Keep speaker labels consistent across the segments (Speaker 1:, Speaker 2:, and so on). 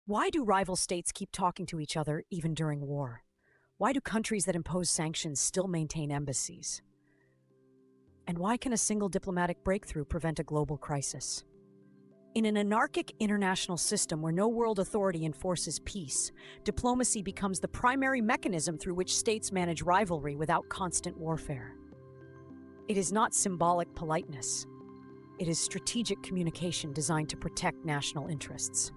Speaker 1: Why do rival states keep talking to each other even during war? Why do countries that impose sanctions still maintain embassies? And why can a single diplomatic breakthrough prevent a global crisis? In an anarchic international system where no world authority enforces peace, diplomacy becomes the primary mechanism through which states manage rivalry without constant warfare. It is not symbolic politeness. It is strategic communication designed to protect national interests.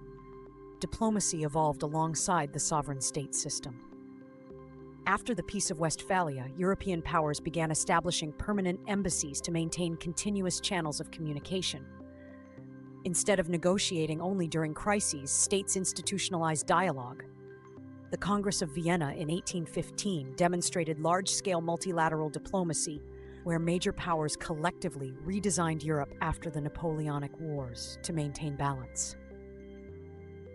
Speaker 1: Diplomacy evolved alongside the sovereign state system. After the Peace of Westphalia, European powers began establishing permanent embassies to maintain continuous channels of communication. Instead of negotiating only during crises, states institutionalized dialogue. The Congress of Vienna in 1815 demonstrated large-scale multilateral diplomacy, where major powers collectively redesigned Europe after the Napoleonic Wars to maintain balance.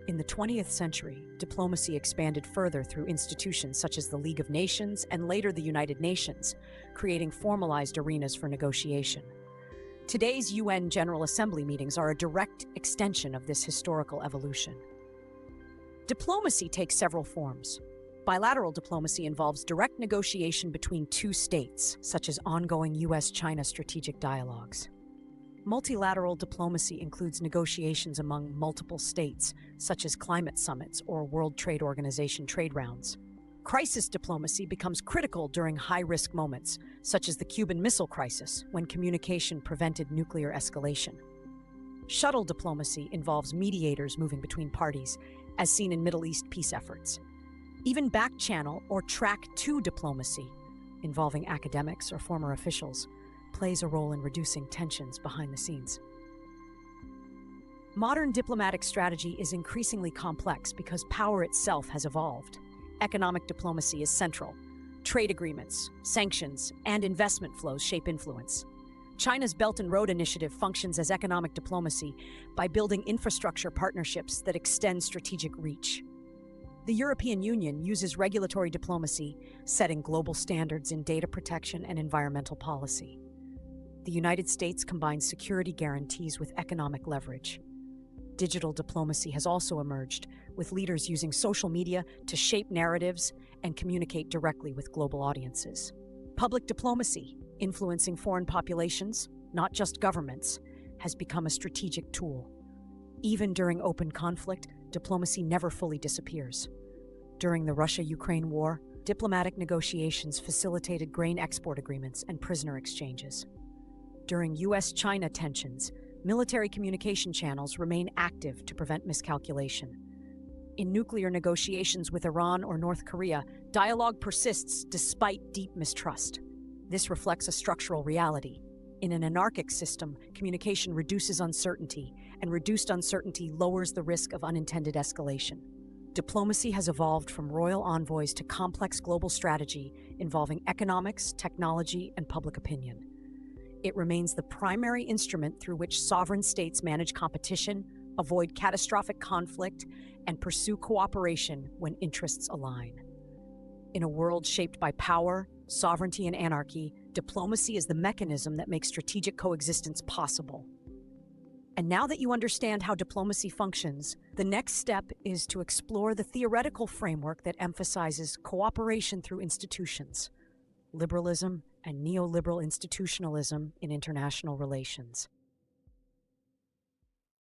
Speaker 1: In the 20th century, diplomacy expanded further through institutions such as the League of Nations and later the United Nations, creating formalized arenas for negotiation. Today's UN General Assembly meetings are a direct extension of this historical evolution. Diplomacy takes several forms. Bilateral diplomacy involves direct negotiation between two states, such as ongoing US-China strategic dialogues. Multilateral diplomacy includes negotiations among multiple states, such as climate summits or World Trade Organization trade rounds. Crisis diplomacy becomes critical during high-risk moments, such as the Cuban Missile Crisis, when communication prevented nuclear escalation. Shuttle diplomacy involves mediators moving between parties, as seen in Middle East peace efforts. Even back-channel or track 2 diplomacy, involving academics or former officials, plays a role in reducing tensions behind the scenes. Modern diplomatic strategy is increasingly complex because power itself has evolved. Economic diplomacy is central. Trade agreements, sanctions, and investment flows shape influence. China's Belt and Road Initiative functions as economic diplomacy by building infrastructure partnerships that extend strategic reach. The European Union uses regulatory diplomacy, setting global standards in data protection and environmental policy. The United States combines security guarantees with economic leverage. Digital diplomacy has also emerged, with leaders using social media to shape narratives and communicate directly with global audiences. Public diplomacy, influencing foreign populations, not just governments, has become a strategic tool. Even during open conflict, diplomacy never fully disappears. During the Russia-Ukraine war, diplomatic negotiations facilitated grain export agreements and prisoner exchanges. During US-China tensions, military communication channels remain active to prevent miscalculation. In nuclear negotiations with Iran or North Korea, dialogue persists despite deep mistrust. This reflects a structural reality. In an anarchic system, communication reduces uncertainty, and reduced uncertainty lowers the risk of unintended escalation. Diplomacy has evolved from royal envoys to complex global strategy involving economics, technology, and public opinion. It remains the primary instrument through which sovereign states manage competition, avoid catastrophic conflict, and pursue cooperation when interests align. In a world shaped by power, sovereignty, and anarchy, diplomacy is the mechanism that makes strategic coexistence possible. And now that you understand how diplomacy functions, the next step is to explore the theoretical framework that emphasizes cooperation through institutions, liberalism, and neoliberal institutionalism in international relations.